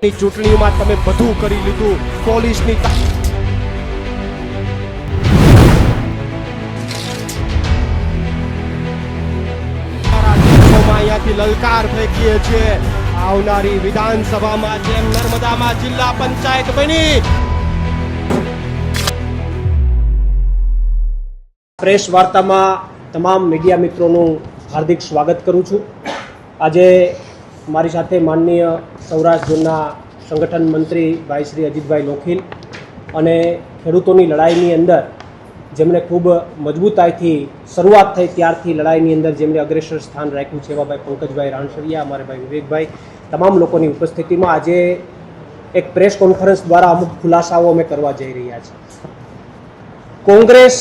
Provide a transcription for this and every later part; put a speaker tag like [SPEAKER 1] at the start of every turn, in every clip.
[SPEAKER 1] ચૂંટણીમાં તમે બધું કરી લીધું પોલીસની અહીંયાથી લલકાર ફેંકીએ છીએ આવનારી વિધાનસભામાં જેમ નર્મદામાં જિલ્લા પંચાયત બની. પ્રેસ વાર્તામાં તમામ મીડિયા મિત્રોનું હાર્દિક સ્વાગત કરું છું. આજે મારી સાથે માનનીય સૌરાષ્ટ્ર ઝોનના સંગઠન મંત્રી ભાઈ શ્રી અજીતભાઈ લોખીલ અને ખેડૂતોની લડાઈની અંદર જેમણે ખૂબ મજબૂતાઈથી શરૂઆત થઈ ત્યારથી લડાઈની અંદર જેમણે અગ્રેસર સ્થાન રાખ્યું છે એવા ભાઈ પંકજભાઈ રાણસરિયા, અમારે ભાઈ વિવેકભાઈ, તમામ લોકોની ઉપસ્થિતિમાં આજે એક પ્રેસ કોન્ફરન્સ દ્વારા અમુક ખુલાસાઓ અમે કરવા જઈ રહ્યા છીએ. કોંગ્રેસ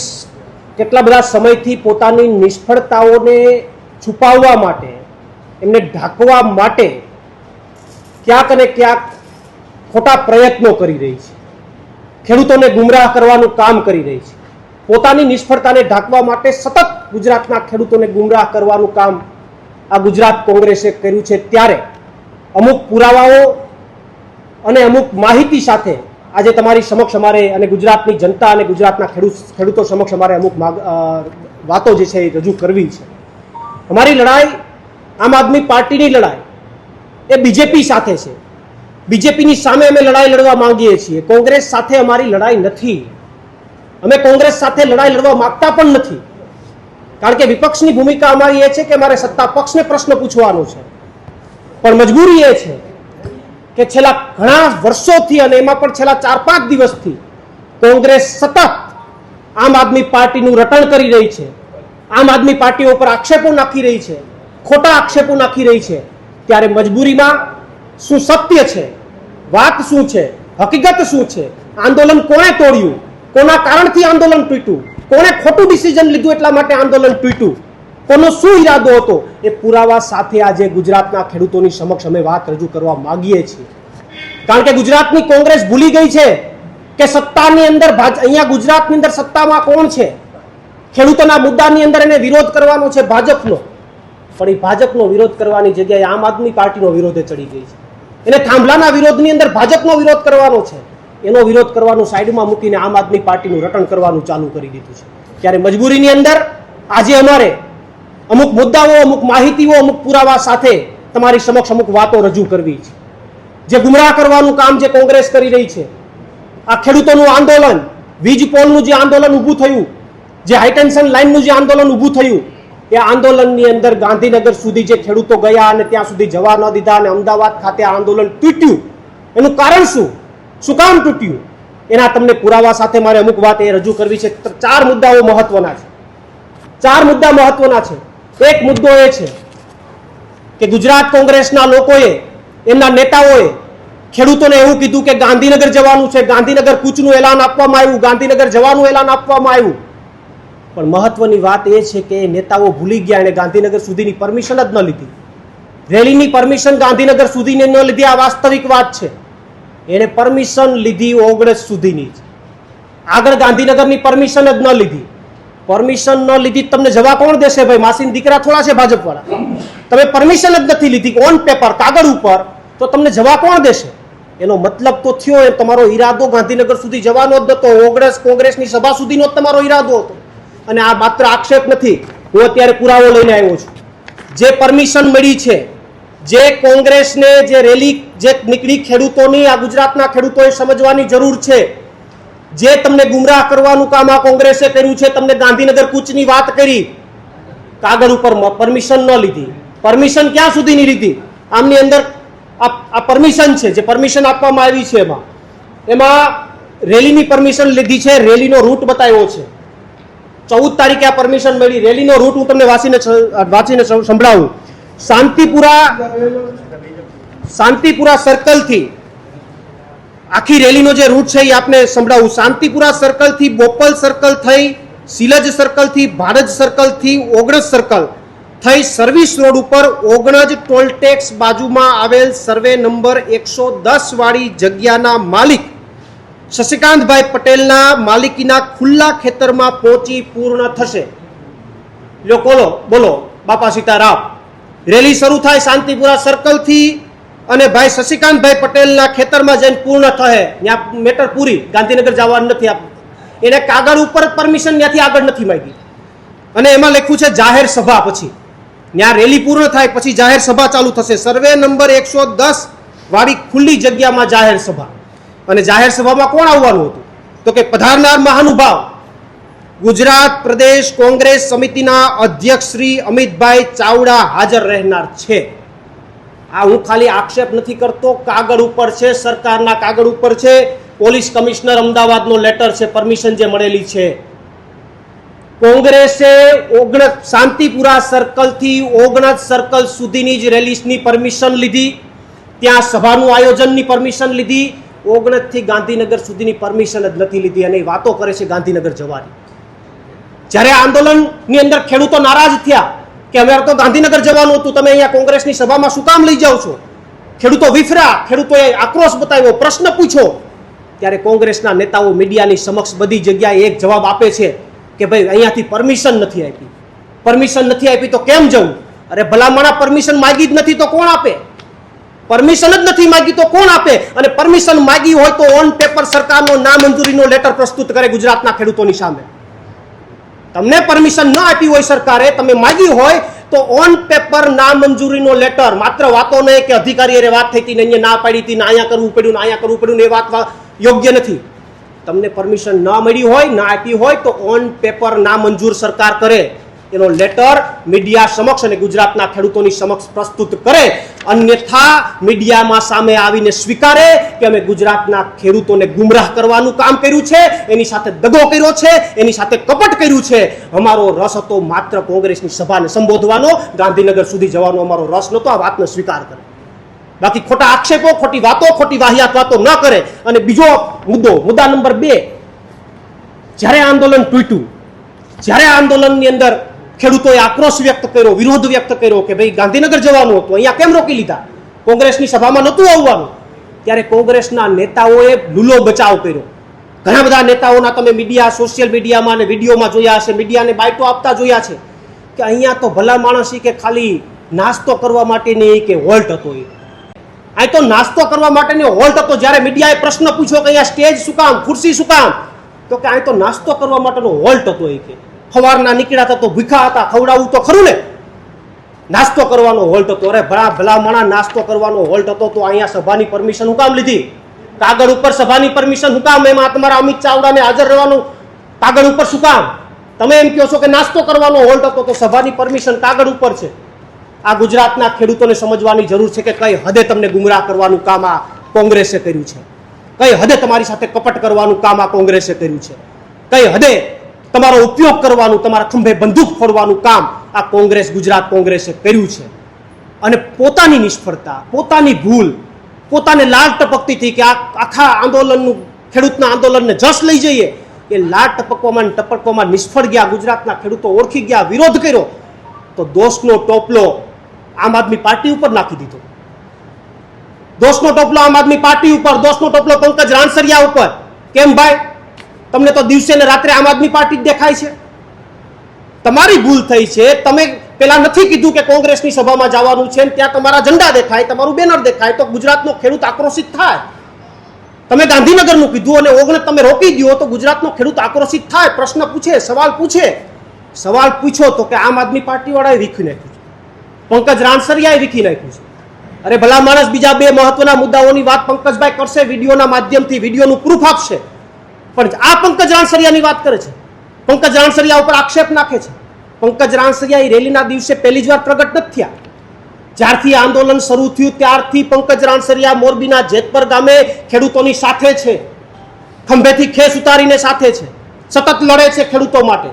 [SPEAKER 1] કેટલા બધા સમયથી પોતાની નિષ્ફળતાઓને છુપાવવા માટે, એમને ઢાંકવા માટે ક્યાંક અને ક્યાંક ખોટા પ્રયત્નો કરી રહી છે, ખેડૂતોને ગુમરાહ કરવાનું કામ કરી રહી છે. પોતાની નિષ્ફળતાને ઢાંકવા માટે સતત ગુજરાતના ખેડૂતોને ગુમરાહ કરવાનું કામ આ ગુજરાત કોંગ્રેસે કર્યું છે. ત્યારે અમુક પુરાવાઓ અને અમુક માહિતી સાથે આજે તમારી સમક્ષ અમારે અને ગુજરાતની જનતા અને ગુજરાતના ખેડૂતો સમક્ષ અમારે અમુક વાતો જે છે એ રજૂ કરવી છે. અમારી લડાઈ આમ આદમી પાર્ટીની લડાઈ એ બીજેપી સાથે છે. બીજેપીની સામે અમે લડાઈ લડવા માંગીએ છીએ. કોંગ્રેસ સાથે અમારી લડાઈ નથી. અમે કોંગ્રેસ સાથે લડાઈ લડવા માંગતા પણ નથી, કારણ કે વિપક્ષની ભૂમિકા અમારી એ છે કે અમારે સત્તા પક્ષને પ્રશ્ન પૂછવાનો છે. પણ મજબૂરી એ છે કે છેલ્લા ઘણા વર્ષોથી અને એમાં પણ છેલ્લા 4-5 દિવસથી કોંગ્રેસ સતત આમ આદમી પાર્ટીનું રટણ કરી રહી છે, આમ આદમી પાર્ટીઓ ઉપર આક્ષેપો નાખી રહી છે, ખોટા આક્ષેપો નાખી રહી છે. ત્યારે મજબૂરીમાં શું સત્ય છે, વાત શું છે, હકીકત શું છે, આંદોલન કોણે તોડ્યું, કોના કારણથી આંદોલન તૂટ્યું, કોણે ખોટું ડિસિઝન લીધું એટલા માટે આંદોલન તૂટ્યું, કોનો શું ઈરાદો હતો, એ પુરાવા સાથે આજે ગુજરાતના ખેડૂતોની સમક્ષ અમે વાત રજૂ કરવા માંગીએ છીએ. કારણ કે ગુજરાતની કોંગ્રેસ ભૂલી ગઈ છે કે સત્તાની અંદર અહીંયા ગુજરાતની અંદર સત્તામાં કોણ છે. ખેડૂતોના મુદ્દાની અંદર એને વિરોધ કરવાનો છે ભાજપનો, પણ એ ભાજપનો વિરોધ કરવાની જગ્યાએ આમ આદમી પાર્ટીનો વિરોધે ચડી ગઈ છે. એને થાંભલાના વિરોધની અંદર ભાજપનો વિરોધ કરવાનો છે, એનો વિરોધ કરવાનું સાઈડમાં મૂકીને આમ આદમી પાર્ટીનું રટણ કરવાનું ચાલુ કરી દીધું છે. ત્યારે મજબૂરીની અંદર આજે અમારે અમુક મુદ્દાઓ, અમુક માહિતીઓ, અમુક પુરાવા સાથે તમારી સમક્ષ અમુક વાતો રજૂ કરવી છે. જે ગુમરાહ કરવાનું કામ જે કોંગ્રેસ કરી રહી છે, આ ખેડૂતોનું આંદોલન, વીજ પોલનું જે આંદોલન ઊભું થયું, જે હાઈટેન્શન લાઇનનું જે આંદોલન ઊભું થયું, એ આંદોલનની અંદર ગાંધીનગર સુધી જે ખેડૂતો ગયા અને ત્યાં સુધી જવા ન દીધા અને અમદાવાદ ખાતે આંદોલન તૂટ્યું, એનું કારણ શું, શું કામ તૂટ્યું, એના તમને પુરાવા સાથે મારે અમુક વાત એ રજૂ કરવી છે. 4 મુદ્દાઓ મહત્વના છે. 4 મુદ્દા મહત્વના છે. એક મુદ્દો એ છે કે ગુજરાત કોંગ્રેસના લોકોએ, એમના નેતાઓએ ખેડૂતોને એવું કીધું કે ગાંધીનગર જવાનું છે, ગાંધીનગર કૂચનું એલાન આપવામાં આવ્યું, ગાંધીનગર જવાનું એલાન આપવામાં આવ્યું. પણ મહત્વની વાત એ છે કે નેતાઓ ભૂલી ગયા, એને ગાંધીનગર સુધીની પરમિશન જ ન લીધી. રેલીની પરમિશન ગાંધીનગર સુધીની ન લીધી, આ વાસ્તવિક વાત છે. એને પરમિશન લીધી ઓગણસ સુધીની જ, આગળ ગાંધીનગરની પરમિશન જ ન લીધી. પરમિશન ન લીધી તમને જવા કોણ દેશે ભાઈ? માસીન દીકરા થોડા છે ભાજપવાળા. તમે પરમિશન જ નથી લીધી ઓન પેપર, કાગળ ઉપર, તો તમને જવા કોણ દેશે? એનો મતલબ તો થયો એ તમારો ઈરાદો ગાંધીનગર સુધી જવાનો જ નતો, ઓગણસ કોંગ્રેસની સભા સુધીનો જ તમારો ઈરાદો હતો. અને આ માત્ર આક્ષેપ નથી, હું અત્યારે પુરાવો લઈને આવ્યો છું. જે પરમિશન મળી છે, જે કોંગ્રેસને જે રેલી જે નીકળી ખેડૂતોની, આ ગુજરાતના ખેડૂતોએ સમજવાની જરૂર છે. જે તમને ગુમરાહ કરવાનું કામ આ કોંગ્રેસે કર્યું છે, તમને ગાંધીનગર કૂચની વાત કરી, કાગળ ઉપર પરમિશન ન લીધી. પરમિશન ક્યાં સુધીની લીધી? આમની અંદર આ પરમિશન છે, જે પરમિશન આપવામાં આવી છે એમાં રેલીની પરમિશન લીધી છે, રેલીનો રૂટ બતાવ્યો છે. 14 તારીખે આ પરમિશન મળી. રેલીનો રૂટ હું તમને વાંચીને સંભળાવું. શાંતિપુરા સર્કલથી આખી રેલીનો જે રૂટ છે એ આપને સંભળાવું. શાંતિપુરા સર્કલથી બોપલ સર્કલ થઈ, સિલજ સર્કલથી ભારત સર્કલથી ઓગણજ સર્કલ થઈ સર્વિસ રોડ ઉપર ઓગણજ ટોલટેક્સ બાજુમાં આવેલ સર્વે નંબર 110 વાળી જગ્યાના માલિક શશિકાંતભાઈ પટેલના માલિકીના ખુલ્લા ખેતરમાં પહોંચી પૂર્ણ થશે. બોલો બાપા સીતારામ. રેલી શરૂ થાય શાંતિપુરા સર્કલથી અને ભાઈ શશિકાંતભાઈ પટેલના ખેતરમાં જઈને પૂર્ણ થશે, ત્યાં મેટર પૂરી, ગાંધીનગર જવાનું નથી. એને કાગળ ઉપર પરમિશન ત્યાંથી આગળ નથી માંગી અને એમાં લખ્યું છે જાહેર સભા, પછી ત્યાં રેલી પૂર્ણ થાય પછી જાહેર સભા ચાલુ થશે. સર્વે નંબર 110 વાળી ખુલ્લી જગ્યામાં જાહેર સભા. અને જાહેર સભામાં કોણ આવવાનું હતું? તો કે પધારનાર મહાનુભાવ ગુજરાત પ્રદેશ કોંગ્રેસ સમિતિના અધ્યક્ષ શ્રી અમિતભાઈ ચાવડા હાજર રહેનાર છે. આ હું ખાલી આક્ષેપ નથી કરતો, કાગળ ઉપર છે, સરકારના કાગળ ઉપર છે, પોલીસ કમિશનર અમદાવાદનો લેટર છે, પરમિશન જે મળેલી છે. કોંગ્રેસે શાંતિપુરા સર્કલથી ઓગણજ સર્કલ સુધીની જ રેલીની પરમિશન લીધી, ત્યાં સભાનું આયોજનની પરમિશન લીધી, ઓગણજથી ગાંધીનગર સુધીની પરમિશન જ નથી લીધી અને વાતો કરે છે ગાંધીનગર જવાની. જ્યારે આંદોલનની અંદર ખેડૂતો નારાજ થયા કે અમારે તો ગાંધીનગર જવાનું હતું, તમે અહીંયા કોંગ્રેસની સભામાં શું કામ લઈ જાઓ છો? ખેડૂતો વિફર્યા, ખેડૂતોએ આક્રોશ બતાવ્યો, પ્રશ્ન પૂછ્યો, ત્યારે કોંગ્રેસના નેતાઓ મીડિયાની સમક્ષ બધી જગ્યાએ એક જવાબ આપે છે કે ભાઈ અહીંયાથી પરમિશન નથી આપી. પરમિશન નથી આપી તો કેમ જવું? અરે ભલામણા પરમિશન માંગી જ નથી તો કોણ આપે? પરમિશન જ નથી માંગી તો કોણ આપે? અને પરમિશન માંગી હોય તો ઓન પેપર સરકારનો નામંજૂરીનો લેટર પ્રસ્તુત કરે ગુજરાતના ખેડૂતોની સામે. તમને પરમિશન ન આપી હોય સરકારે, તમે માંગી હોય તો ઓન પેપર નામંજૂરીનો લેટર, માત્ર વાતો નહીં કે અધિકારીએ વાત થઈ હતી ને અહીંયા ના પાડી હતી ને અહીંયા કરવું પડ્યું ને અહીંયા કરવું પડ્યું ને એ વાત યોગ્ય નથી. તમને પરમિશન ન મળી હોય, ના આપી હોય તો ઓન પેપર નામંજૂર સરકાર કરે, એનો લેટર મીડિયા સમક્ષ અને ગુજરાતના ખેડૂતોની સમક્ષ પ્રસ્તુત કરે. અન્યથા મીડિયામાં સામે આવીને સ્વીકારે કે અમે ગુજરાતના ખેડૂતોને ગુમરાહ કરવાનું કામ કર્યું છે, એની સાથે દગો કર્યો છે, એની સાથે કપટ કર્યું છે. અમારો રસ હતો માત્ર કોંગ્રેસની સભાને સંબોધવાનો, ગાંધીનગર સુધી જવાનો અમારો રસ નહોતો. આ વાતનો સ્વીકાર કરે, બાકી ખોટા આક્ષેપો, ખોટી વાતો, ખોટી વાહિયાત વાતો ન કરે. અને બીજો મુદ્દા નંબર 2, જ્યારે આંદોલન તૂટ્યું, જ્યારે આંદોલનની અંદર ખેડૂતોએ આક્રોશ વ્યક્ત કર્યો, વિરોધ વ્યક્ત કર્યો કે ભાઈ ગાંધીનગર જવાનું હતું, અહીંયા કેમ રોકી લીધા, કોંગ્રેસની સભામાં નહોતું આવવાનું, ત્યારે કોંગ્રેસના નેતાઓએ લૂલો બચાવ કર્યો. ઘણા બધા નેતાઓના તમે મીડિયા, સોશિયલ મીડિયામાં અને વિડીયોમાં જોયા હશે, મીડિયાને બાઇટો આપતા જોયા છે કે અહીંયા તો ભલા માણસી કે ખાલી નાસ્તો કરવા માટેની કે હોલ્ટ હતો. અહીં તો નાસ્તો કરવા માટેની હોલ્ટ હતો. જ્યારે મીડિયાએ પ્રશ્ન પૂછ્યો કે અહીંયા સ્ટેજ શું કામ, ખુરશી શું કામ, તો કે અહીં તો નાસ્તો કરવા માટેનો હોલ્ટ હતો. એ કે સવારના નીકળ્યા હતા તો ભૂખા હતા, ખવડાવવું તો ખરું ને, નાસ્તો કરવાનો હોલ્ટ હતો. અરે ભલામણા નાસ્તો કરવાનો હોલ્ટ હતો તો અહીંયા સભાની પરમિશન હું કામ લીધી? કાગળ ઉપર સભાની પરમિશન શું કામ? એમાં તમારા અમિત ચાવડાને હાજર રહેવાનું કાગળ ઉપર શું કામ? તમે એમ કહો છો કે નાસ્તો કરવાનો હોલ્ટ હતો તો સભાની પરમિશન કાગળ ઉપર છે. આ ગુજરાતના ખેડૂતોને સમજવાની જરૂર છે કે કઈ હદે તમને ગુમરાહ કરવાનું કામ આ કોંગ્રેસે કર્યું છે, કઈ હદે તમારી સાથે કપટ કરવાનું કામ આ કોંગ્રેસે કર્યું છે, કઈ હદે તમારો ઉપયોગ કરવાનું, તમારા ખંભે બંદૂક ફોડવાનું કામ આ કોંગ્રેસ, ગુજરાત કોંગ્રેસે કર્યું છે. અને પોતાની નિષ્ફળતા, પોતાની ભૂલ, પોતાને લાલ ટપકતી હતી કે આખા આંદોલનનું, ખેડૂતના આંદોલનને જશ લઈ જઈએ, એ લાલ ટપકવામાં નિષ્ફળ ગયા. ગુજરાતના ખેડૂતો ઓળખી ગયા, વિરોધ કર્યો, તો દોષનો ટોપલો આમ આદમી પાર્ટી ઉપર નાખી દીધો. દોષનો ટોપલો આમ આદમી પાર્ટી ઉપર, દોષનો ટોપલો પંકજ રાણસરિયા ઉપર. કેમ ભાઈ? તમને તો દિવસે ને રાત્રે આમ આદમી પાર્ટી જ દેખાય છે. તમારી ભૂલ થઈ છે. તમે પેલા નથી કીધું કે કોંગ્રેસની સભામાં જવાનું છે, ત્યાં તમારા ઝંડા દેખાય, તમારું બેનર દેખાય તો ગુજરાતનો ખેડૂત આક્રોશિત થાય. તમે ગાંધીનગરનું કીધું અને ઓગણજ તમે રોકી દો તો ગુજરાતનો ખેડૂત આક્રોશિત થાય, પ્રશ્ન પૂછે, સવાલ પૂછે. સવાલ પૂછો તો કે આમ આદમી પાર્ટી વાળાએ વીખી નાખ્યું છે, પંકજ રાણસરિયાએ વીખી નાખ્યું છે. અરે ભલા માણસ, બીજા 2 મહત્વના મુદ્દાઓની વાત પંકજભાઈ કરશે, વિડીયોના માધ્યમથી વિડીયોનું પ્રૂફ આપશે, પણ આ પંકજ રાણસરિયાની વાત કરે છે, પંકજ રાણસરિયા ઉપર આક્ષેપ નાખે છે. પંકજ રાણસરિયા એ રેલીના દિવસે પહેલી જ વાર પ્રગટ નથી થયા. જ્યારથી આંદોલન શરૂ થયું ત્યારથી પંકજ રાણસરિયા મોરબીના જેતપર ગામે ખેડૂતોની સાથે છે, ખંભેથી ખેસ ઉતારીને સાથે છે, સતત લડે છે ખેડૂતો માટે.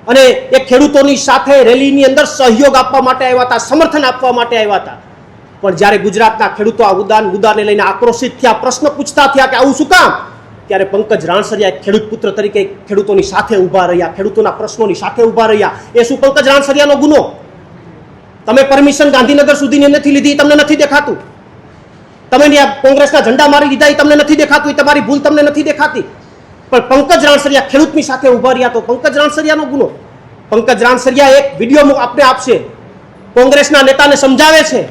[SPEAKER 1] અને એ ખેડૂતોની સાથે રેલીની અંદર સહયોગ આપવા માટે આવ્યા હતા, સમર્થન આપવા માટે આવ્યા હતા. પણ જ્યારે ગુજરાતના ખેડૂતો આ મુદ્દાને લઈને આક્રોશિત થયા, પ્રશ્ન પૂછતા થયા કે આવું શું કામ, ત્યારે પંકજ રાણસરિયા ખેડૂત પુત્ર તરીકે ખેડૂતોની સાથે ઊભા રહ્યા, ખેડૂતોના પ્રશ્નોની સાથે ઊભા રહ્યા. એ શું પંકજ રાણસરિયાનો ગુનો? તમે પરમિશન ગાંધીનગર સુધીની નથી લીધી, તમને નથી દેખાતું. તમે કોંગ્રેસના ઝંડા મારી દીધા, એ તમને નથી દેખાતું, એ તમારી ભૂલ તમને નથી દેખાતી. પણ પંકજ રાણસરિયા ખેડૂતની સાથે ઊભા રહ્યા તો પંકજ રાણસરિયાનો ગુનો. પંકજ રાણસરિયા એક વિડીયો આપણે આપશે, કોંગ્રેસના નેતાને સમજાવે છે.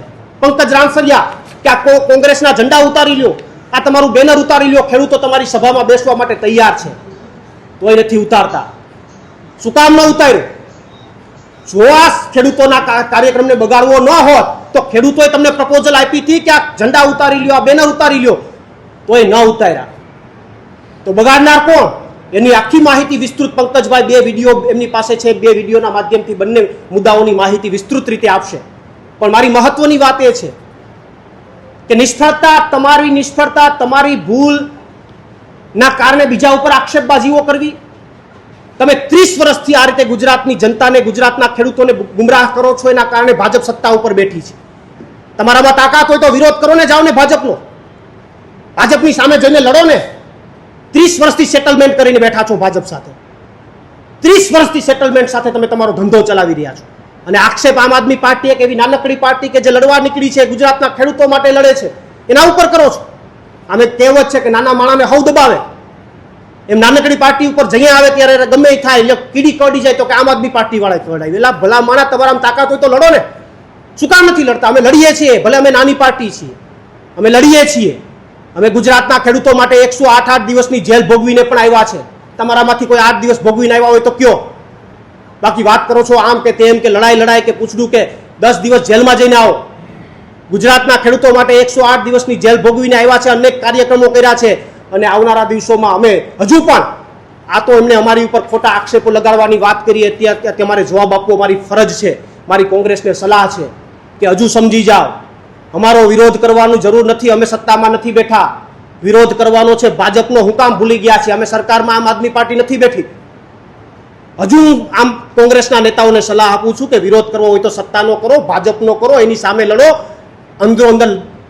[SPEAKER 1] પંકજ રાણસરિયા કે આ કોંગ્રેસના ઝંડા ઉતારી લ્યો, આ તમારું બેનર ઉતારી લ્યો, ખેડૂતો તમારી સભામાં બેસવા માટે તૈયાર છે, તોય નથી ઉતારતા. શું કામ ન ઉતાર્યું? જો આ ખેડૂતોના કાર્યક્રમને બગાડવો ન હોત તો ખેડૂતોએ તમને પ્રપોઝલ આપી હતી કે આ ઝંડા ઉતારી લ્યો, આ બેનર ઉતારી લ્યો, તોય ન ઉતાર્યા. તો બગાડનાર કોણ? એની આખી માહિતી વિસ્તૃત પંકજભાઈ 2 વિડીયો એમની પાસે છે, 2 વિડીયોના માધ્યમથી બંને મુદ્દાઓની માહિતી વિસ્તૃત રીતે આપશે. પણ મારી મહત્વની વાત એ છે કે નિષ્ફળતા, તમારી ભૂલ ના કારણે બીજા ઉપર આક્ષેપબાજીઓ કરવી. તમે 30 વર્ષથી આ રીતે ગુજરાતની જનતાને, ગુજરાતના ખેડૂતોને ગુમરાહ કરો છો, એના કારણે ભાજપ સત્તા ઉપર બેઠી છે. તમારામાં તાકાત હોય તો વિરોધ કરો ને, જાઓ ને ભાજપનો, ભાજપની સામે જઈને લડો ને. 30 વર્ષથી સેટલમેન્ટ કરીને બેઠા છો ભાજપ સાથે, 30 વર્ષથી સેટલમેન્ટ સાથે તમે તમારો ધંધો ચલાવી રહ્યા છો. અને આક્ષેપ આમ આદમી પાર્ટી એક એવી નાનકડી પાર્ટી કે જે લડવા નીકળી છે, ગુજરાતના ખેડૂતો માટે લડે છે, એના ઉપર કરો છો. આમે કહેવત છે કે નાના માણાને હવ દબાવે, એમ નાનકડી પાર્ટી ઉપર જઈએ આવે ત્યારે ગમે એ થાય, એટલે કીડી કડી જાય તો કે આમ આદમી પાર્ટી વાળા કડાવી. એટલે ભલા માણા, તમારામાં તાકાત હોય તો લડો ને. શું કામ નથી લડતા? અમે લડીએ છીએ, ભલે અમે નાની પાર્ટી છીએ, અમે લડીએ છીએ. અમે ગુજરાતના ખેડૂતો માટે 108 દિવસની જેલ ભોગવીને પણ આવ્યા છે. તમારામાંથી કોઈ 8 દિવસ ભોગવીને આવ્યા હોય તો કયો. બાકી વાત કરો છો આમ કે તેમ, કે લડાઈ કે પૂછડું કે 10 દિવસ જેલમાં જઈને આવો. ગુજરાતના ખેડૂતો માટે 108 દિવસની જેલ ભોગવીને આવ્યા છે, અનેક કાર્યક્રમો કર્યા છે. અને આવનારા દિવસોમાં અમે હજુ પણ, આ તો એમને અમારી ઉપર ખોટા આક્ષેપો લગાડવાની વાત કરી, અત્યારે તમારે જવાબ આપવો મારી ફરજ છે. મારી કોંગ્રેસને સલાહ છે કે હજુ સમજી જાઓ, અમારો વિરોધ કરવાની જરૂર નથી. અમે સત્તામાં નથી બેઠા, વિરોધ કરવાનો છે ભાજપનો. હું કામ ભૂલી ગયા છે? અમે સરકારમાં આમ આદમી પાર્ટી નથી બેઠી. હજુ આમ કોંગ્રેસના નેતાઓને સલાહ આપું છું કે વિરોધ કરવો હોય તો સત્તાનો કરો, ભાજપનો કરો, એની સામે લડો. અંદરો અંદર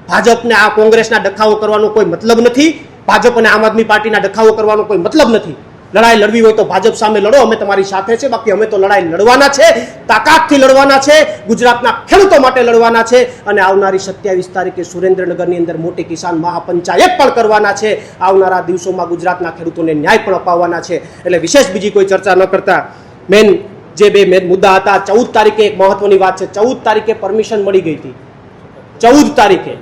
[SPEAKER 1] ભાજપને આ કોંગ્રેસના ડખાવો કરવાનો કોઈ મતલબ નથી. ભાજપ અને આમ આદમી પાર્ટીના ડખાવો કરવાનો કોઈ મતલબ નથી. લડાઈ લડવી હોય તો ભાજપ સામે લડો, અમે તમારી સાથે છે. બાકી અમે તો લડાઈ લડવાના છે, તાકાતથી લડવાના છે, ગુજરાતના ખેડૂતો માટે લડવાના છે. અને આવનારી 27 તારીખે સુરેન્દ્રનગરની અંદર મોટી કિસાન મહાપંચાયત પણ કરવાના છે. આવનારા દિવસોમાં ગુજરાતના ખેડૂતોને ન્યાય પણ અપાવવાના છે. એટલે વિશેષ બીજી કોઈ ચર્ચા ન કરતા મેન જે 2 મુદ્દા હતા. 14 તારીખે એક મહત્વની વાત છે. 14 તારીખે પરમિશન મળી ગઈ હતી. 14 તારીખે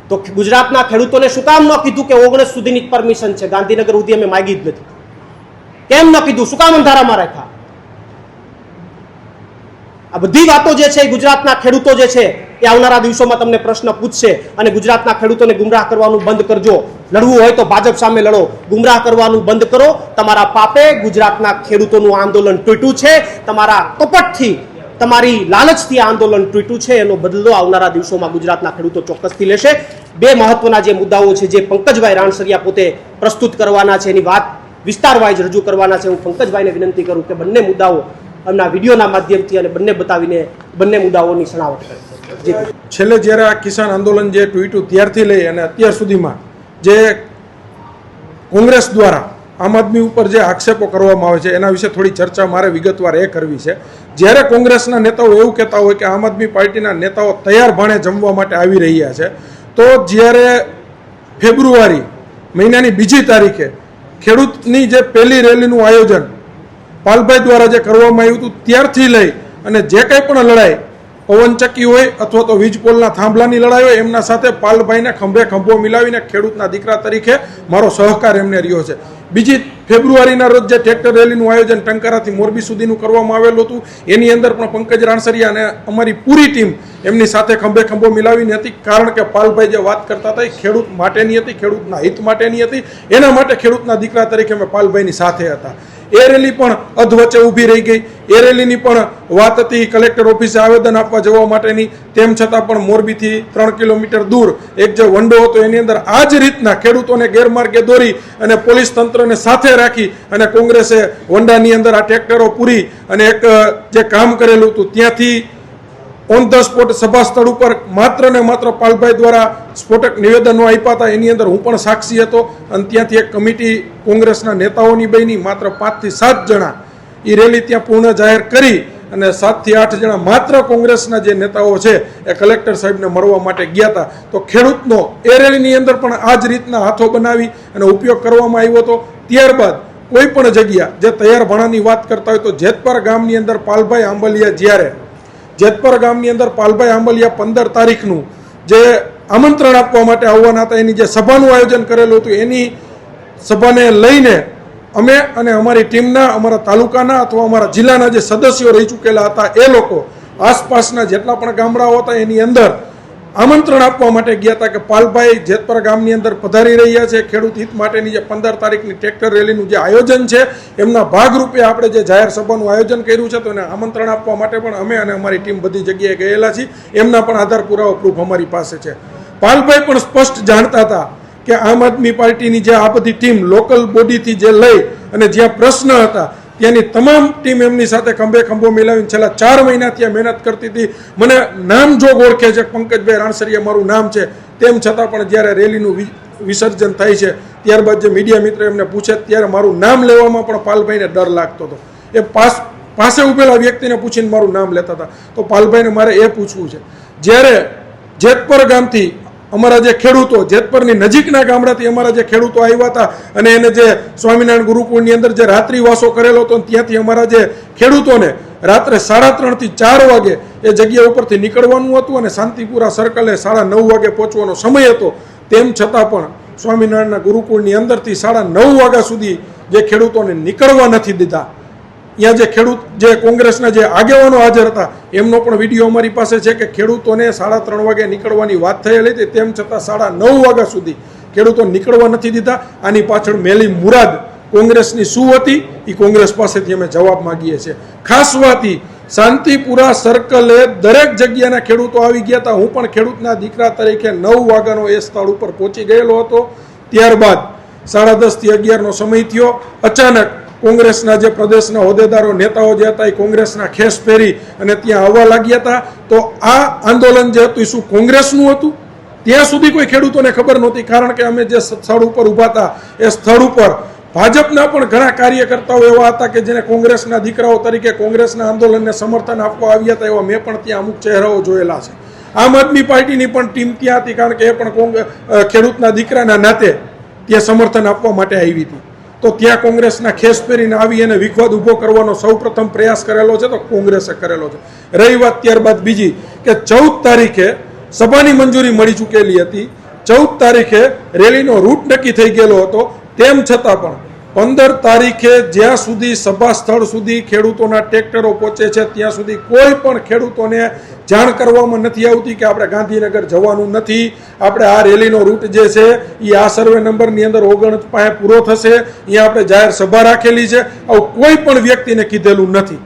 [SPEAKER 1] તો ગુજરાતના ખેડૂતોને શું કામ ન કીધું કે 19 સુધીની પરમિશન છે? ગાંધીનગર સુધી અમે માગી જ નથી. કેમ ન કીધું? શું કામ અંધારામાં રાખ્યા? આ બધી વાતો જે છે ગુજરાતના ખેડૂતો જે છે એ આવનારા દિવસોમાં તમને પ્રશ્ન પૂછશે. અને ગુજરાતના ખેડૂતોને ગુમરાહ કરવાનું બંધ કરજો. લડવું હોય તો ભાજપ સામે લડો, ગુમરાહ કરવાનું બંધ કરો. તમારા પાપે ગુજરાતના ખેડૂતોનું આંદોલન તૂટ્યું છે. તમારા કપટથી, તમારી લાલચથી આ આંદોલન તૂટ્યું છે. એનો બદલો આવનારા દિવસોમાં ગુજરાતના ખેડૂતો ચોક્કસથી લેશે. 2 મહત્વના જે મુદ્દાઓ છે જે પંકજભાઈ રાણસરિયા પોતે પ્રસ્તુત કરવાના છે, એની વાત વિસ્તાર વાઇઝ રજૂ કરવાના છે. હું પંકજભાઈને વિનંતી કરું કે બંને મુદ્દાઓ એમના વિડીયોના માધ્યમથી અને બંને બતાવીને બંને મુદ્દાઓની છણાવટ કરે.
[SPEAKER 2] છેલ્લે જ્યારે આ કિસાન આંદોલન જે તૂટ્યું ત્યારથી લઈ અને અત્યાર સુધીમાં જે કોંગ્રેસ દ્વારા આમ આદમી ઉપર જે આક્ષેપો કરવામાં આવે છે એના વિશે થોડી ચર્ચા મારે વિગતવાર એ કરવી છે. જ્યારે કોંગ્રેસના નેતાઓ એવું કહેતા હોય કે આમ આદમી પાર્ટીના નેતાઓ તૈયાર ભાણે જમવા માટે આવી રહ્યા છે, તો જ્યારે ફેબ્રુઆરી મહિનાની 2જી તારીખે ખેડૂતની જે પહેલી રેલીનું આયોજન પાલભાઈ દ્વારા જે કરવામાં આવ્યું હતું ત્યારથી લઈ અને જે કંઈ પણ લડાઈ પવનચક્કી હોય અથવા તો વીજ પોલના થાંભલાની લડાઈ હોય, એમના સાથે પાલભાઈને ખંભે ખંભો મિલાવીને ખેડૂતના દીકરા તરીકે મારો સહકાર એમને રહ્યો છે. 2 ફેબ્રુઆરીના રોજ જે ટ્રેક્ટર રેલીનું આયોજન ટંકારાથી મોરબી સુધીનું કરવામાં આવેલું હતું, એની અંદર પણ પંકજ રાણસરિયા અને અમારી પૂરી ટીમ એમની સાથે ખંભે ખંભો મિલાવીને હતી. કારણ કે પાલભાઈ જે વાત કરતા હતા એ ખેડૂત માટેની હતી, ખેડૂતના હિત માટેની હતી. એના માટે ખેડૂતના દીકરા તરીકે અમે પાલભાઈની સાથે હતા. એ રેલી પણ અધવચ્ચે ઊભી રહી ગઈ. એ રેલીની પણ વાત હતી કલેક્ટર ઓફિસે આવેદન આપવા જવા માટેની. તેમ છતાં પણ મોરબીથી 3 કિલોમીટર દૂર એક જે વંડો હતો એની અંદર આ જ રીતના ખેડૂતોને ગેરમાર્ગે દોરી અને પોલીસ તંત્રને સાથે રાખી અને કોંગ્રેસે વંડાની અંદર આ ટ્રેક્ટરો પૂરી અને એક જે કામ કરેલું હતું ત્યાંથી ઓન ધ સ્પોટ સભા સ્થળ ઉપર માત્ર ને માત્ર પાલભાઈ દ્વારા સ્ફોટક નિવેદનો આપ્યા હતા. એની અંદર હું પણ સાક્ષી હતો. અને ત્યાંથી એક કમિટી કોંગ્રેસના નેતાઓની બની માત્ર 5 થી 7 જણા એ રેલી ત્યાં પૂર્ણ જાહેર કરી અને 7 થી 8 જણા માત્ર કોંગ્રેસના જે નેતાઓ છે એ કલેક્ટર સાહેબને મળવા માટે ગયા હતા. તો ખેડૂતનો એ રેલીની અંદર પણ આ જ રીતના હાથો બનાવી અને ઉપયોગ કરવામાં આવ્યો હતો. ત્યારબાદ કોઈ પણ જગ્યા જે તૈયાર ભાણાની વાત કરતા હોય તો જેતપર ગામની અંદર પાલભાઈ આંબલિયા જ્યારે જેતપર ગામની અંદર પાલભાઈ આંબલિયા 15 તારીખનું જે આમંત્રણ આપવા માટે આવવાના હતા, એની જે સભાનું આયોજન કરેલું હતું, એની સભાને લઈને અમે અને અમારી ટીમના, અમારા તાલુકાના અથવા અમારા જિલ્લાના જે સદસ્યો રહી ચૂકેલા હતા એ લોકો આસપાસના જેટલા પણ ગામડાઓ હતા એની અંદર આમંત્રણ આપવા માટે ગયા હતા કે પાલભાઈ જેતપર ગામની અંદર પધારી રહ્યા છે. ખેડૂત હિત માટેની જે 15 તારીખની ટ્રેક્ટર રેલીનું જે આયોજન છે એમના ભાગરૂપે આપણે જે જાહેર સભાનું આયોજન કર્યું છે, તો એને આમંત્રણ આપવા માટે પણ અમે અને અમારી ટીમ બધી જગ્યાએ ગયેલા છીએ. એમના પણ આધાર પુરાવો પ્રૂફ અમારી પાસે છે. પાલભાઈ પણ સ્પષ્ટ જાણતા હતા કે આમ આદમી પાર્ટીની જે આ બધી ટીમ લોકલ બોડીથી જે લઈ અને જ્યાં પ્રશ્ન હતા ત્યાંની તમામ ટીમ એમની સાથે ખંભે ખંભો મિલાવીને છેલ્લા 4 મહિના ત્યાં મહેનત કરતી હતી. મને નામ જોગ ઓળખે છે, પંકજભાઈ રાણસરિયા મારું નામ છે, તેમ છતાં પણ જ્યારે રેલીનું વિસર્જન થાય છે ત્યારબાદ જે મીડિયા મિત્ર એમને પૂછે ત્યારે મારું નામ લેવામાં પણ પાલભાઈને ડર લાગતો હતો. એ પાસે ઉભેલા વ્યક્તિને પૂછીને મારું નામ લેતા હતા. તો પાલભાઈને મારે એ પૂછવું છે, જ્યારે જેતપર ગામથી અમારા જે ખેડૂતો, જેતપરની નજીકના ગામડાથી અમારા જે ખેડૂતો આવ્યા હતા અને એને જે સ્વામિનારાયણ ગુરુકુળની અંદર જે રાત્રિવાસો કરેલો હતો, ત્યાંથી અમારા જે ખેડૂતોને રાત્રે 3:30 થી 4 વાગે એ જગ્યા ઉપરથી નીકળવાનું હતું અને શાંતિપુરા સર્કલે 9:30 વાગે પહોંચવાનો સમય હતો. તેમ છતાં પણ સ્વામિનારાયણના ગુરુકુળની અંદરથી 9:30 વાગ્યા સુધી જે ખેડૂતોને નીકળવા નથી દીધા. અહીંયા જે ખેડૂત, જે કોંગ્રેસના જે આગેવાનો હાજર હતા એમનો પણ વિડીયો અમારી પાસે છે કે ખેડૂતોને 3:30 વાગે નીકળવાની વાત થયેલી હતી, તેમ છતાં 9:30 વાગ્યા સુધી ખેડૂતો નીકળવા નથી દીધા. આની પાછળ મેલી મુરાદ કોંગ્રેસની શું હતી એ કોંગ્રેસ પાસેથી અમે જવાબ માંગીએ છીએ. ખાસ વાત ઈ, શાંતિપુરા સર્કલે દરેક જગ્યાના ખેડૂતો આવી ગયા હતા. હું પણ ખેડૂતના દીકરા તરીકે 9 વાગ્યાનો એ સ્થળ ઉપર પહોંચી ગયેલો હતો. ત્યારબાદ 10:30 થી 11નો સમય થયો. અચાનક કોંગ્રેસના જે પ્રદેશના હોદ્દેદારો, નેતાઓ જે હતા એ કોંગ્રેસના ખેસ પહેરી અને ત્યાં આવવા લાગ્યા હતા. તો આ આંદોલન જે હતું એ શું કોંગ્રેસનું હતું ત્યાં સુધી કોઈ ખેડૂતોને ખબર નહોતી, કારણ કે અમે જે સ્થળ ઉપર ઊભા હતા એ સ્થળ ઉપર ભાજપના પણ ઘણા કાર્યકર્તાઓ એવા હતા કે જેને કોંગ્રેસના દીકરાઓ તરીકે કોંગ્રેસના આંદોલનને સમર્થન આપવા આવ્યા હતા. એવા મેં પણ ત્યાં અમુક ચહેરાઓ જોયેલા છે. આમ આદમી પાર્ટીની પણ ટીમ ત્યાં હતી, કારણ કે એ પણ ખેડૂતના દીકરાના નાતે ત્યાં સમર્થન આપવા માટે આવી હતી. તો ત્યાં કોંગ્રેસના ખેસ પહેરીને આવી અને વિખવાદ ઊભો કરવાનો સૌપ્રથમ પ્રયાસ કરેલો છે તો કોંગ્રેસે કરેલો છે. રહી વાત ત્યારબાદ બીજી કે 14 તારીખે સભાની મંજૂરી મળી ચૂકેલી હતી. 14 તારીખે રેલીનો રૂટ નક્કી થઈ ગયેલો હતો. તેમ છતાં પણ 15 તારીખે જ્યાં સુધી સભા સ્થળ સુધી ખેડૂતોના ટ્રેક્ટરો પહોંચે છે ત્યાં સુધી કોઈ પણ ખેડૂતોને જાણ કરવામાં નથી આવતી કે આપણે ગાંધીનગર જવાનું નથી, આપણે આ રેલીનો રૂટ જે છે એ આ સર્વે નંબરની અંદર 39 પાસે પૂરો થશે, અહીંયા આપણે જાહેર સભા રાખેલી છે, આવું કોઈ પણ વ્યક્તિને કીધેલું નથી.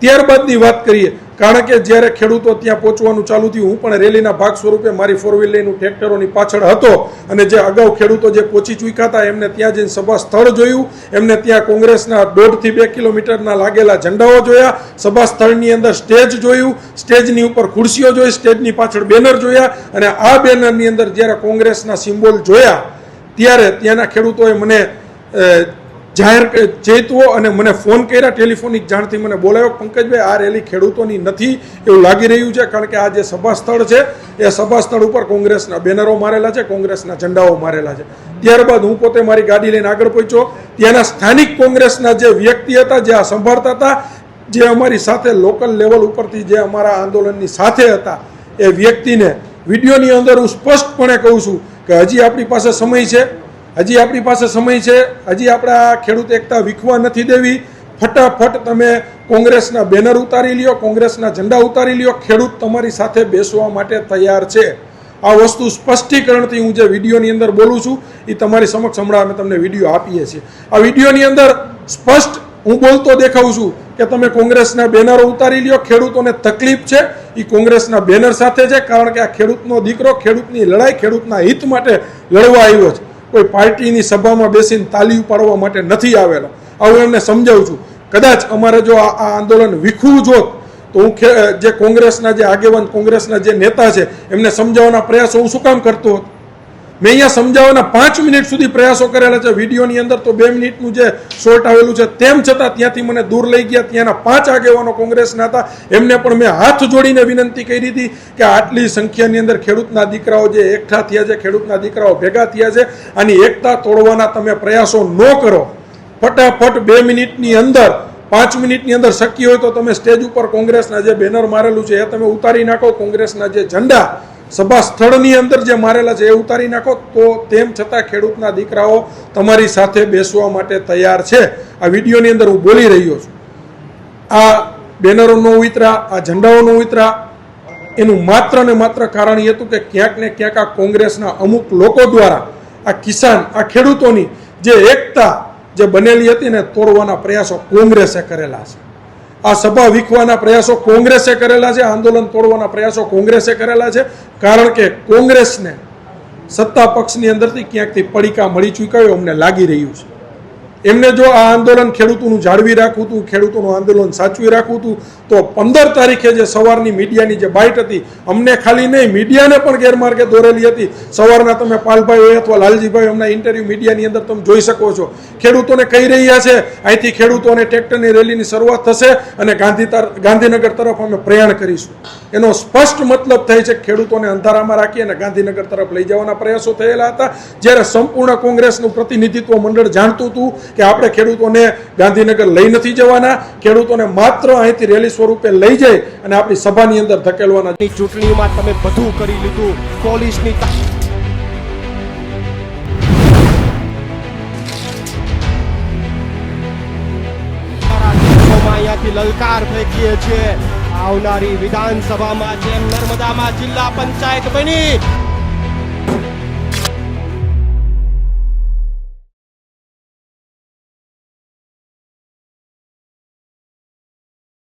[SPEAKER 2] ત્યારબાદની વાત કરીએ, કારણ કે જ્યારે ખેડૂતો ત્યાં પહોંચવાનું ચાલુ થયું, હું પણ રેલીના ભાગ સ્વરૂપે મારી 4 વ્હીલરનું ટ્રેક્ટરોની પાછળ હતો અને જે અગાઉ ખેડૂતો જે પહોંચી ચૂક્યા હતા એમને ત્યાં જઈને સભા સ્થળ જોયું, એમને ત્યાં કોંગ્રેસના 1.5 થી 2 કિલોમીટરના લાગેલા ઝંડાઓ જોયા, સભા સ્થળની અંદર સ્ટેજ જોયું, સ્ટેજની ઉપર ખુરશીઓ જોઈ, સ્ટેજની પાછળ બેનર જોયા અને આ બેનરની અંદર જ્યારે કોંગ્રેસના સિમ્બોલ જોયા ત્યારે ત્યાંના ખેડૂતોએ મને જાહેર ચેતવો અને મને ફોન કર્યા, ટેલિફોનિક જાણથી મને બોલાવ્યો, પંકજભાઈ આ રેલી ખેડૂતોની નથી એવું લાગી રહ્યું છે, કારણ કે આ જે સભા સ્થળ છે એ સભા સ્થળ ઉપર કોંગ્રેસના બેનરો મારેલા છે, કોંગ્રેસના ઝંડાઓ મારેલા છે. ત્યારબાદ હું પોતે મારી ગાડી લઈને આગળ પહોંચ્યો. ત્યાંના સ્થાનિક કોંગ્રેસના જે વ્યક્તિ હતા, જે આ સંભાળતા હતા, જે અમારી સાથે લોકલ લેવલ ઉપરથી જે અમારા આંદોલનની સાથે હતા, એ વ્યક્તિને વિડીયોની અંદર હું સ્પષ્ટપણે કહું છું કે હજી આપણી પાસે સમય છે, હજી આપણી પાસે સમય છે, હજી આપણે આ ખેડૂત એકતા વિખવા નથી દેવી. ફટાફટ તમે કોંગ્રેસના બેનર ઉતારી લ્યો, કોંગ્રેસના ઝંડા ઉતારી લ્યો, ખેડૂત તમારી સાથે બેસવા માટે તૈયાર છે. આ વસ્તુ સ્પષ્ટીકરણથી હું જે વિડીયોની અંદર બોલું છું એ તમારી સમક્ષ હમણાં અમે તમને વિડીયો આપીએ છીએ. આ વિડીયોની અંદર સ્પષ્ટ હું બોલતો દેખાઉં છું કે તમે કોંગ્રેસના બેનરો ઉતારી લ્યો, ખેડૂતોને તકલીફ છે એ કોંગ્રેસના બેનર સાથે છે, કારણ કે આ ખેડૂતનો દીકરો ખેડૂતની લડાઈ, ખેડૂતના હિત માટે લડવા આવ્યો છે, કોઈ પાર્ટીની સભામાં બેસીને તાલી પાડવા માટે નથી આવેલો. આવું એમને સમજાવું છું. કદાચ અમારે જો આ આંદોલન વિખવું જોત તો હું જે કોંગ્રેસના જે આગેવાન, કોંગ્રેસના જે નેતા છે એમને સમજાવવાના પ્રયાસો હું શું કામ કરતો હતો? મેં અહીંયા સમજાવવાના 5 મિનિટ સુધી પ્રયાસો કરેલા છે. વિડીયોની અંદર તો 2 મિનિટનું જે શોર્ટ આવેલું છે, તેમ છતાં ત્યાંથી મને દૂર લઈ ગયા. ત્યાંના 5 આગેવાનો કોંગ્રેસના હતા, એમને પણ મેં હાથ જોડીને વિનંતી કરી હતી કે આટલી સંખ્યાની અંદર ખેડૂતના દીકરાઓ જે એકઠા થયા છે, ખેડૂતના દીકરાઓ ભેગા થયા છે, આની એકતા તોડવાના તમે પ્રયાસો ન કરો. ફટાફટ 2 મિનિટની અંદર, 5 મિનિટની અંદર શક્ય હોય તો તમે સ્ટેજ ઉપર કોંગ્રેસના જે બેનર મારેલું છે એ તમે ઉતારી નાખો, કોંગ્રેસના જે ઝંડા સભા સ્થળની અંદર જે મારેલા છે એ ઉતારી નાખો, તો તેમ છતાં ખેડૂતના દીકરાઓ તમારી સાથે બેસવા માટે તૈયાર છે. આ વિડીયોની અંદર હું બોલી રહ્યો છું. આ બેનરો ન ઉતરા, આ ઝંડાઓ ન ઉતરા, એનું માત્ર ને માત્ર કારણ એ હતું કે ક્યાંક ને ક્યાંક આ કોંગ્રેસના અમુક લોકો દ્વારા આ કિસાન, આ ખેડૂતોની જે એકતા જે બનેલી હતી ને તોડવાના પ્રયાસો કોંગ્રેસે કરેલા છે. આ સભા વીખવાના પ્રયાસો કોંગ્રેસે કરેલા છે, આંદોલન તોડવાના પ્રયાસો કોંગ્રેસે કરેલા છે. કારણ કે કોંગ્રેસને સત્તા પક્ષની અંદરથી ક્યાંકથી પડીકા મળી ચૂક્યા હોય અમને લાગી રહ્યું છે. એમને જો આ આંદોલન ખેડૂતોનું જાળવી રાખવું હતું, ખેડૂતોનું આંદોલન સાચવી રાખવું હતું, તો 15 તારીખે જે સવારની મીડિયાની જે બાઇટ હતી, અમને ખાલી નહીં મીડિયાને પણ ગેરમાર્ગે દોરેલી હતી. સવારના તમે પાલભાઈ હોય અથવા લાલજીભાઈ અમના ઇન્ટરવ્યૂ મીડિયાની અંદર તમે જોઈ શકો છો. ખેડૂતોને કહી રહ્યા છે અહીંથી ખેડૂતોને ટ્રેક્ટરની રેલીની શરૂઆત થશે અને ગાંધીનગર તરફ અમે પ્રયાણ કરીશું. એનો સ્પષ્ટ મતલબ થાય છે કે ખેડૂતોને અંધારામાં રાખી અને ગાંધીનગર તરફ લઈ જવાના પ્રયાસો થયેલા હતા. જ્યારે સંપૂર્ણ કોંગ્રેસનું પ્રતિનિધિત્વ મંડળ જાણતું હતું કે આપણે ખેડૂતોને ગાંધીનગર લઈ નથી જવાના, ખેડૂતોને માત્ર અહીંથી રેલી સ્વરૂપે લઈ જઈ અને આપણી સભાની અંદર ધકેલવાના.
[SPEAKER 1] ચૂંટણીમાં તમે બધું કરી લીધું, પોલીસની અહીંયાથી લલકાર ફેંકીએ છીએ આવનારી વિધાનસભામાં જેમ નર્મદામાં જિલ્લા પંચાયત બની